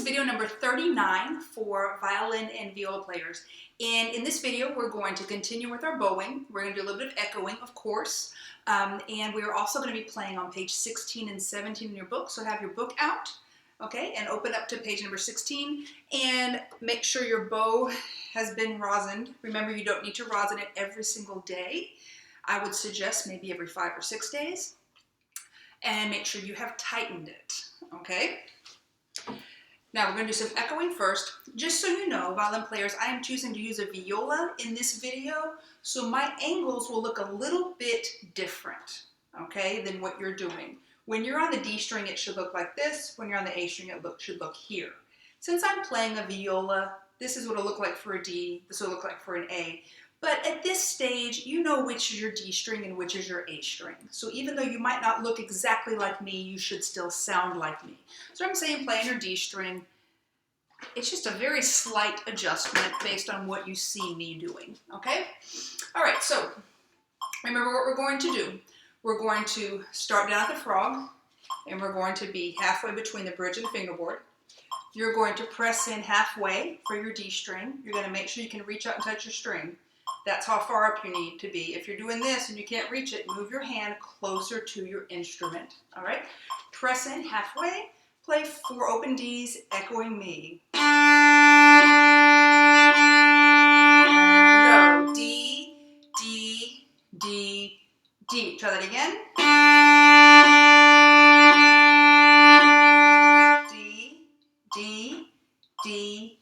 video number 39 for violin and viola players. And in this video, we're going to continue with our bowing. We're going to do a little bit of echoing, of course. And we're also going to be playing on page 16 and 17 in your book. So have your book out, okay, and open up to page number 16 and make sure your bow has been rosined. Remember, you don't need to rosin it every single day. I would suggest maybe every 5 or 6 days. And make sure you have tightened it, okay? Now we're going to do some echoing first. Just so you know, violin players, I am choosing to use a viola in this video, so my angles will look a little bit different, okay, than what you're doing. When you're on the D string, it should look like this. When you're on the A string, it should look here. Since I'm playing a viola, this is what it'll look like for a D, this will look like for an A. But at this stage, you know which is your D string and which is your A string. So even though you might not look exactly like me, you should still sound like me. So I'm saying play on your D string. It's just a very slight adjustment based on what you see me doing, okay? All right, so remember what we're going to do. We're going to start down at the frog, and we're going to be halfway between the bridge and the fingerboard. You're going to press in halfway for your D string. You're going to make sure you can reach out and touch your string. That's how far up you need to be. If you're doing this and you can't reach it, move your hand closer to your instrument. All right? Press in halfway. Play 4 open Ds, echoing me. And go. D, D, D, D. Try that again. D, D, D,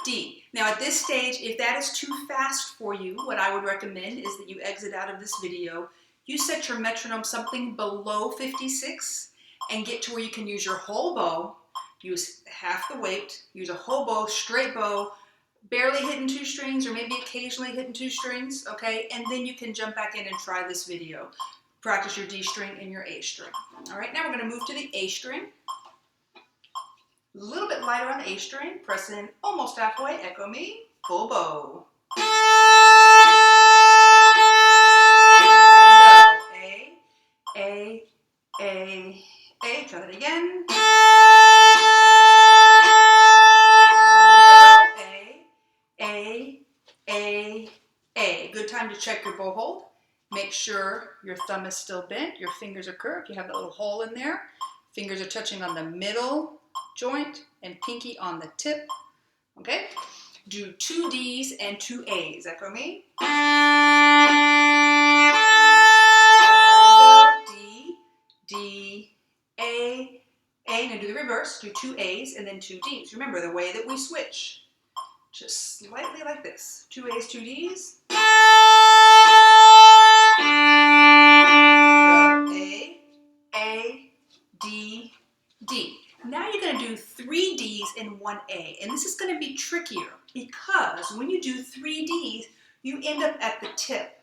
D. Now at this stage, if that is too fast for you, what I would recommend is that you exit out of this video. You set your metronome something below 56 and get to where you can use your whole bow, use half the weight, use a whole bow, straight bow, barely hitting 2 strings or maybe occasionally hitting 2 strings, okay? And then you can jump back in and try this video. Practice your D string and your A string. All right, now we're gonna move to the A string. A little bit lighter on the A string, press in almost halfway, echo me, full bow. A, A, A, A, try that again. A, A, A. Good time to check your bow hold. Make sure your thumb is still bent, your fingers are curved, you have that little hole in there. Fingers are touching on the middle joint and pinky on the tip, okay? Do 2 Ds and 2 As, echo me. D, D, A, A. Now do the reverse, do 2 As and then 2 Ds. Remember the way that we switch, just slightly like this. 2 As, 2 Ds. A, D, D. Now you're going to do 3 Ds and 1 A, and this is going to be trickier because when you do 3 Ds, you end up at the tip.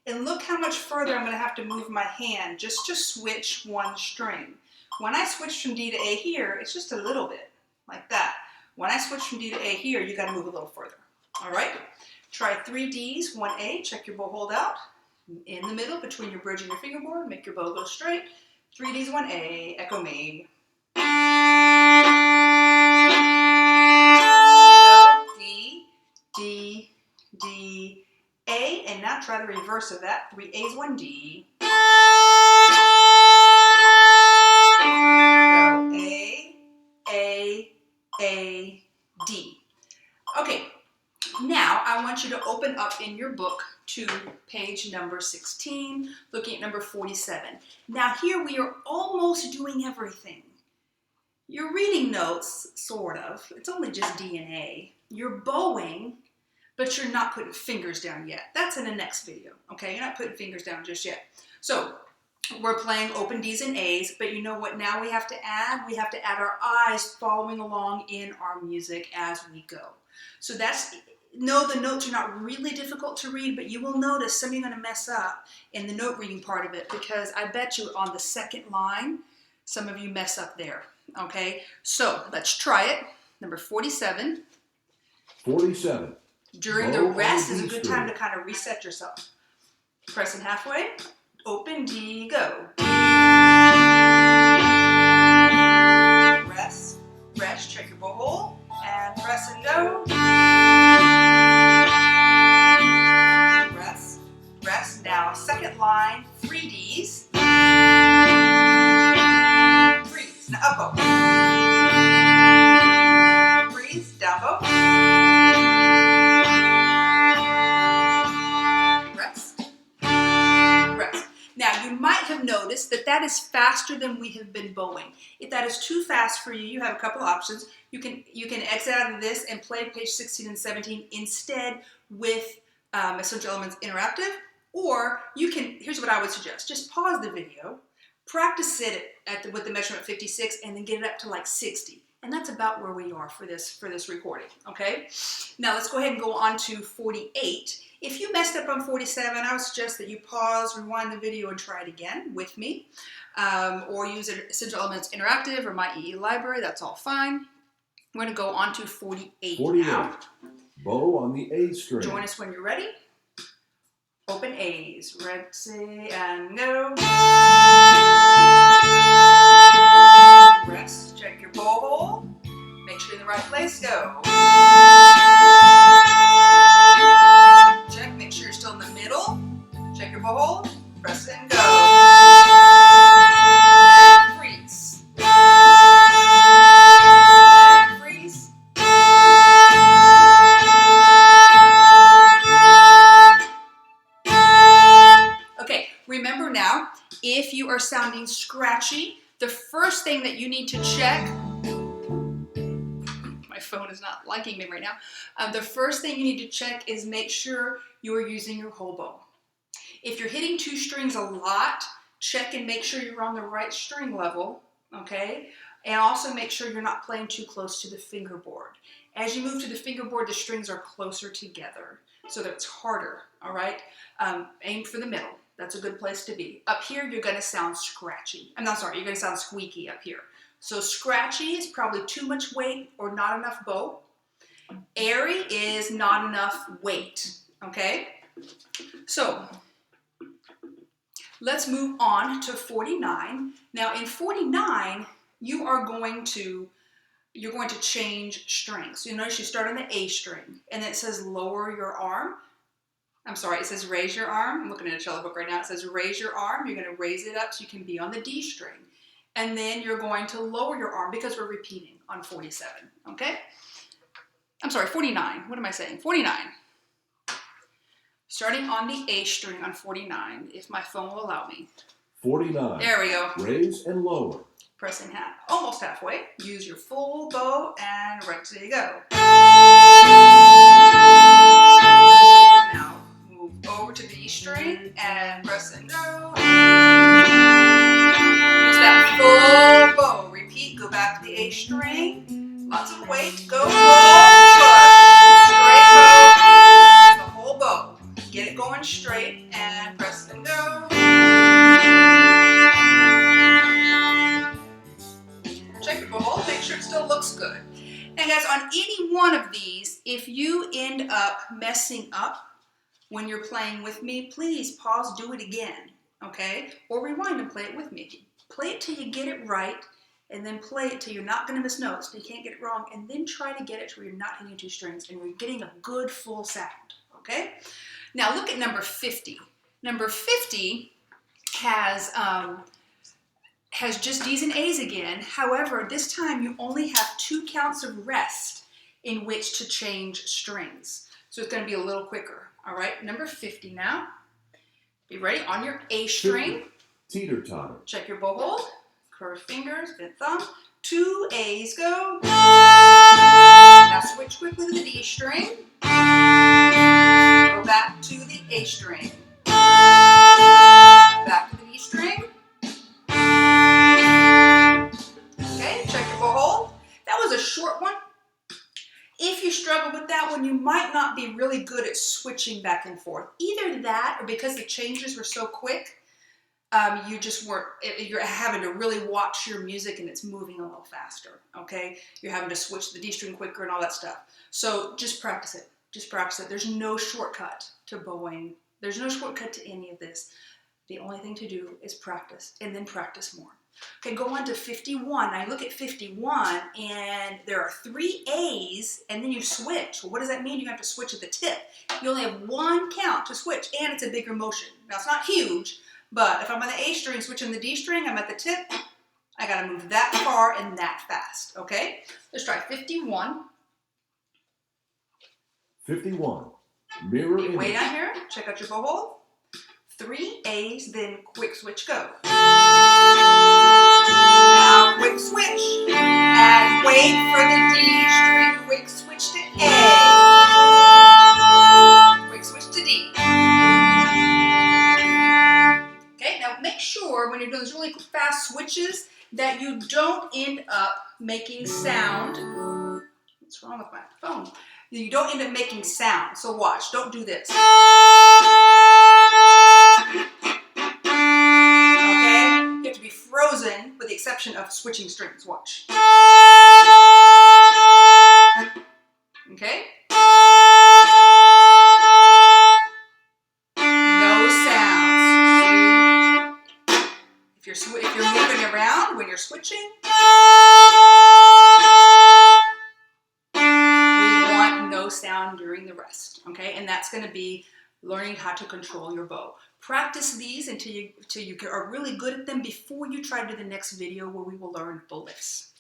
And look how much further I'm going to have to move my hand just to switch 1 string. When I switch from D to A here, it's just a little bit, like that. When I switch from D to A here, you got to move a little further. All right? Try 3 Ds, 1 A, check your bow hold out. In the middle, between your bridge and your fingerboard, make your bow go straight. 3 Ds, 1 A, echo me. D, D, D, A, and now try the reverse of that. 3 A's, 1 D. Go A, A, D. Okay, now I want you to open up in your book to page number 16, looking at number 47. Now here we are almost doing everything. You're reading notes, sort of. It's only just D and A. You're bowing, but you're not putting fingers down yet. That's in the next video, okay? You're not putting fingers down just yet. So we're playing open Ds and As, but you know what now we have to add? We have to add our eyes following along in our music as we go. So that's, no, the notes are not really difficult to read, but you will notice some of you are going to mess up in the note reading part of it because I bet you on the second line, some of you mess up there. Okay, so let's try it. Number 47. 47. During the rest is a good time to kind of reset yourself. Press in halfway, open D, go. Rest, rest, check your bow hole, and press and go. Rest, rest. Now, second line, 3 Ds. Freeze. Now, up bow. Freeze, down bow. Rest, rest. Now, you might have noticed that that is faster than we have been bowing. If that is too fast for you, you have a couple options. You can exit out of this and play page 16 and 17 instead with Essential Elements Interactive, or you can, here's what I would suggest, just pause the video, practice it with the measurement 56, and then get it up to like 60. And that's about where we are for this recording, okay? Now let's go ahead and go on to 48. If you messed up on 47, I would suggest that you pause, rewind the video, and try it again with me. Or use Essential Elements Interactive or my EE library, that's all fine. We're gonna go on to 48 now. Bow on the A string. Join us when you're ready. Open A's, ready, and go. Rest, check your bow hole. Make sure you're in the right place, go. Check, make sure you're still in the middle. Check your bow hole, press and go. And freeze. And freeze. Okay, remember now, if you are sounding scratchy, the first thing that you need to check, my phone is not liking me right now, the first thing you need to check is make sure you're using your whole bow. If you're hitting 2 strings a lot, check and make sure you're on the right string level, okay? And also make sure you're not playing too close to the fingerboard. As you move to the fingerboard, the strings are closer together, so that it's harder, all right? Aim for the middle. That's a good place to be. Up here, you're gonna sound scratchy. I'm not sorry, you're gonna sound squeaky up here. So scratchy is probably too much weight or not enough bow. Airy is not enough weight, okay? So let's move on to 49. Now in 49, you're going to change strings. So you notice you start on the A string, and then it says lower your arm. I'm sorry, it says raise your arm. I'm looking at a cello book right now. It says raise your arm. You're going to raise it up so you can be on the D string. And then you're going to lower your arm because we're repeating on 47, okay? I'm sorry, 49. What am I saying? 49. Starting on the A string on 49, if my phone will allow me. 49. There we go. Raise and lower. Pressing almost halfway. Use your full bow and ready to go. Now move over to the E string and press and go. Use that full bow. Repeat, go back to the A string. Lots of weight. Go full push. Straight bow. The whole bow. Get it going straight and press and go. Check your bow, make sure it still looks good. Now guys, on any one of these, if you end up messing up when you're playing with me, please pause, do it again, okay? Or rewind and play it with me. Play it till you get it right, and then play it till you're not gonna miss notes, till you can't get it wrong, and then try to get it to where you're not hitting 2 strings and you're getting a good full sound, okay? Now look at number 50. Number 50 has just D's and A's again. However, this time you only have 2 counts of rest in which to change strings. So it's going to be a little quicker. All right, number 50 now. Be ready on your A string. Teeter-totter. Check your bow hold. Curved fingers, bent thumb. 2 A's go. Now switch quickly to the D string. Go back to the A string. Back to the D string. Okay, check your bow hold. That was a short one. If you struggle with that one, you might not be really good at switching back and forth. Either that, or because the changes were so quick, you just weren't, you're having to really watch your music and it's moving a little faster, okay? You're having to switch the D string quicker and all that stuff. So just practice it. Just practice it. There's no shortcut to bowing. There's no shortcut to any of this. The only thing to do is practice, and then practice more. Okay, go on to 51. Now look at 51, and there are 3 A's, and then you switch. Well, what does that mean? You have to switch at the tip. You only have 1 count to switch, and it's a bigger motion. Now, it's not huge, but if I'm on the A string, switching the D string, I'm at the tip. I got to move that far and that fast, okay? Let's try 51. 51. Mirror Be way image. down here. Check out your bow hole. 3 A's, then quick switch, go. Now quick switch. And wait for the D string. Quick switch to A. Quick switch to D. Okay, now make sure when you're doing those really fast switches that you don't end up making sound. What's wrong with my phone? You don't end up making sound. So watch, don't do this. Okay? You have to be frozen with the exception of switching strings. Watch. Okay? No sounds. See? If you're moving around when you're switching, no sound during the rest, okay? And that's going to be learning how to control your bow. Practice these until you are really good at them before you try to do the next video where we will learn bow lifts.